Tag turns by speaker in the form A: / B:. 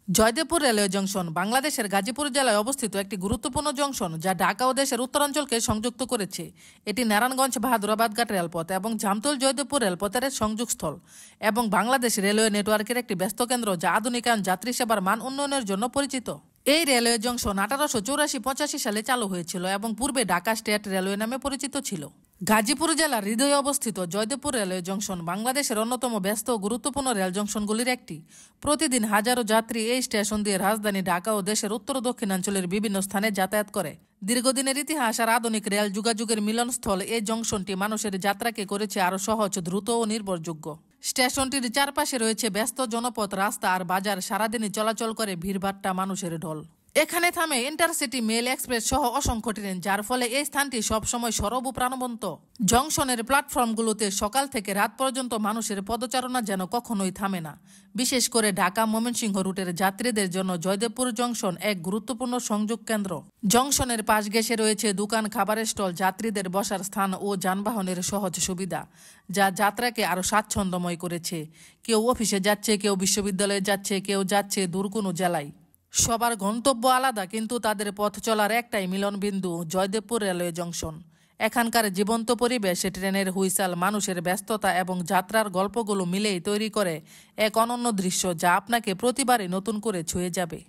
A: Joydebpur railway junction বাংলাদেশের গাজীপুর জেলায় অবস্থিত একটি গুরুত্বপূর্ণ জংশন যা ঢাকা ও দেশের উত্তরাঞ্চলকে সংযুক্ত করেছে। এটি নারায়ণগঞ্জ বাহাদুরাবাদ ঘাট রেলপথ এবং জামতল জয়দেবপুর রেলপথের সংযোগস্থল এবং বাংলাদেশ রেলওয়ে নেটওয়ার্কের একটি ব্যস্ত কেন্দ্র যা আধুনিকায়ন যাত্রী সেবার মান উন্নয়নের জন্য পরিচিত। এই রেলওয়ে জংশন 1884-85 সালে চালু হয়েছিল এবং পূর্বে ঢাকা স্টেট রেলওয়ে নামে পরিচিত ছিল। গাজীপুর জেলার হৃদয়ে অবস্থিত জয়দেবপুর রেলওয়ে জংশন বাংলাদেশের অন্যতম ব্যস্ত ও গুরুত্বপূর্ণ রেল জংশনগুলির একটি। প্রতিদিন হাজারো যাত্রী এই স্টেশন দিয়ে রাজধানী ঢাকা ও দেশের উত্তর দক্ষিণাঞ্চলের বিভিন্ন স্থানে যাতায়াত করে। দীর্ঘদিনের ইতিহাস আর আধুনিক রেল যোগাযোগের মিলনস্থল এই জংশনটি মানুষের যাত্রাকে করেছে আরও সহজ, দ্রুত ও নির্ভরযোগ্য। স্টেশনটির চারপাশে রয়েছে ব্যস্ত জনপথ, রাস্তা আর বাজার, সারাদিনই চলাচল করে ভিড়ভাট্টা মানুষের ঢল। এখানে থামে ইন্টারসিটি, মেল এক্সপ্রেস সহ অসংখ্য ট্রেন, যার ফলে এই স্থানটি সবসময় সরব ও প্রাণবন্ত। জংশনের প্ল্যাটফর্মগুলোতে সকাল থেকে রাত পর্যন্ত মানুষের পদচারণা যেন কখনোই থামে না। বিশেষ করে ঢাকা ময়মনসিংহ রুটের যাত্রীদের জন্য জয়দেবপুর জংশন এক গুরুত্বপূর্ণ সংযোগ কেন্দ্র। জংশনের পাশ ঘেঁষে রয়েছে দোকান, খাবারের স্টল, যাত্রীদের বসার স্থান ও যানবাহনের সহজ সুবিধা, যা যাত্রাকে আরও স্বাচ্ছন্দ্যময় করেছে। কেউ অফিসে যাচ্ছে, কেউ বিশ্ববিদ্যালয়ে যাচ্ছে, কেউ যাচ্ছে দূর কোনো জেলায়। সবার গন্তব্য আলাদা, কিন্তু তাদের পথ চলার একটাই মিলনবিন্দু, জয়দেবপুর রেলওয়ে জংশন। এখানকার জীবন্ত পরিবেশ, ট্রেনের হুইসাল, মানুষের ব্যস্ততা এবং যাত্রার গল্পগুলো মিলেই তৈরি করে এক অনন্য দৃশ্য যা আপনাকে প্রতিবারই নতুন করে ছুঁয়ে যাবে।